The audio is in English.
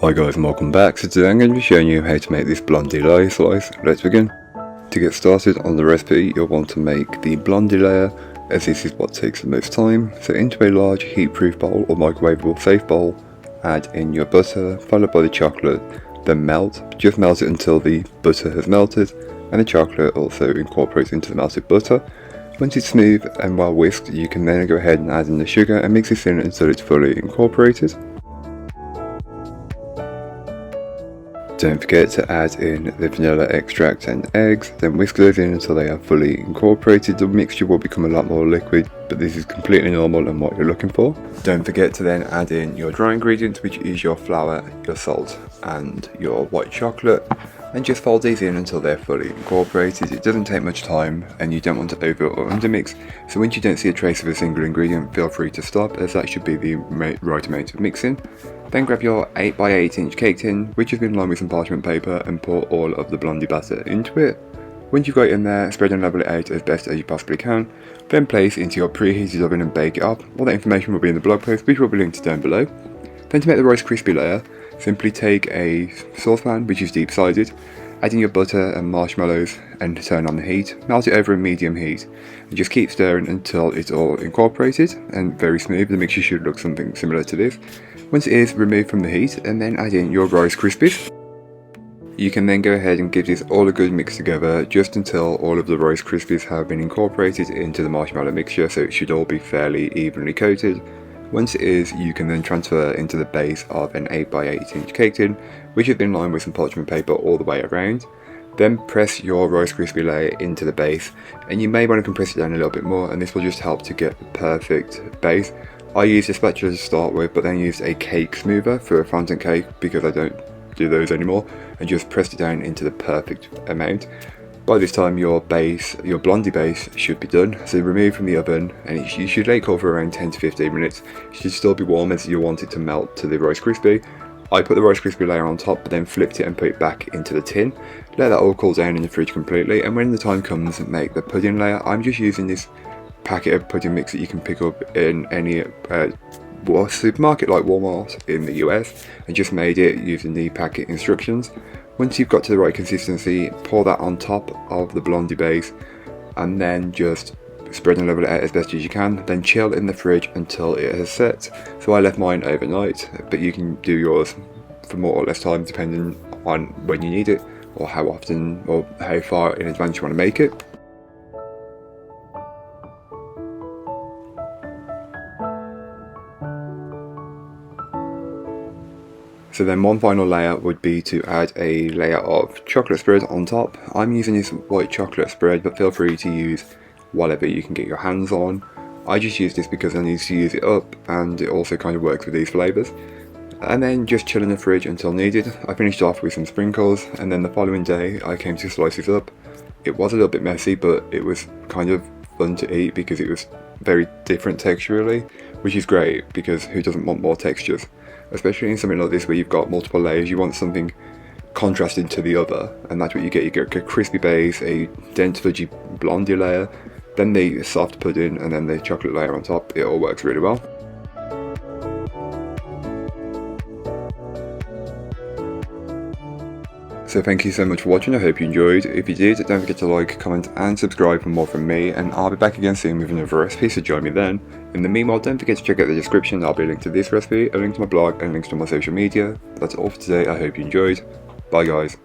Hi guys and welcome back. So today I'm going to be showing you how to make this blondie layer slice. Let's begin. To get started on the recipe, you'll want to make the blondie layer, as this is what takes the most time. So into a large heat-proof bowl or microwavable safe bowl, add in your butter followed by the chocolate, then melt. Just melt it until the butter has melted and the chocolate also incorporates into the melted butter. Once it's smooth and well whisked, you can then go ahead and add in the sugar and mix this in until it's fully incorporated. Don't forget to add in the vanilla extract and eggs, then whisk those in until they are fully incorporated. The mixture will become a lot more liquid, but this is completely normal and what you're looking for. Don't forget to then add in your dry ingredients, which is your flour, your salt and your white chocolate, and just fold these in until they're fully incorporated. It doesn't take much time and you don't want to over or under mix, so once you don't see a trace of a single ingredient, feel free to stop, as that should be the right amount of mixing. Then grab your 8x8 inch cake tin, which has been lined with some parchment paper, and pour all of the blondie batter into it. Once you've got it in there, spread and level it out as best as you possibly can, then place into your preheated oven and bake it up. All that information will be in the blog post, which will be linked down below. Then to make the Rice Krispie layer, simply take a saucepan which is deep sided, add in your butter and marshmallows and turn on the heat, melt it over a medium heat and just keep stirring until it's all incorporated and very smooth. The mixture should look something similar to this. Once it is, remove from the heat and then add in your Rice Krispies. You can then go ahead and give this all a good mix together just until all of the Rice Krispies have been incorporated into the marshmallow mixture, so it should all be fairly evenly coated. Once it is, you can then transfer into the base of an 8x8 inch cake tin, which has been lined with some parchment paper all the way around. Then press your Rice Krispie layer into the base, and you may want to compress it down a little bit more, and this will just help to get the perfect base. I used a spatula to start with, but then used a cake smoother for a fondant cake because I don't do those anymore, and just pressed it down into the perfect amount. By this time your base, your blondie base, should be done, so remove from the oven and you should let it cool for around 10 to 15 minutes. It should still be warm as you want it to melt to the Rice Krispie. I put the Rice Krispie layer on top, but then flipped it and put it back into the tin. Let that all cool down in the fridge completely, and when the time comes, make the pudding layer. I'm just using this packet of pudding mix that you can pick up in any supermarket like Walmart in the US, and just made it using the packet instructions. Once you've got to the right consistency, pour that on top of the blondie base and then just spread and level it out as best as you can, then chill in the fridge until it has set. So I left mine overnight, but you can do yours for more or less time depending on when you need it or how often or how far in advance you want to make it. So then one final layer would be to add a layer of chocolate spread on top. I'm using this white chocolate spread, but feel free to use whatever you can get your hands on. I just use this because I need to use it up, and it also kind of works with these flavours. And then just chill in the fridge until needed. I finished off with some sprinkles, and then the following day I came to slice this up. It was a little bit messy, but it was kind of fun to eat because it was very different texturally, which is great because who doesn't want more textures? Especially in something like this where you've got multiple layers, you want something contrasting to the other, and that's what you get. You get a crispy base, a dense fudgy blondie layer, then the soft pudding, and then the chocolate layer on top. It all works really well. So thank you so much for watching, I hope you enjoyed. If you did, don't forget to like, comment and subscribe for more from me, and I'll be back again soon with another recipe, so join me then. In the meanwhile, don't forget to check out the description. There'll be a link to this recipe, a link to my blog and links to my social media. That's all for today, I hope you enjoyed. Bye guys.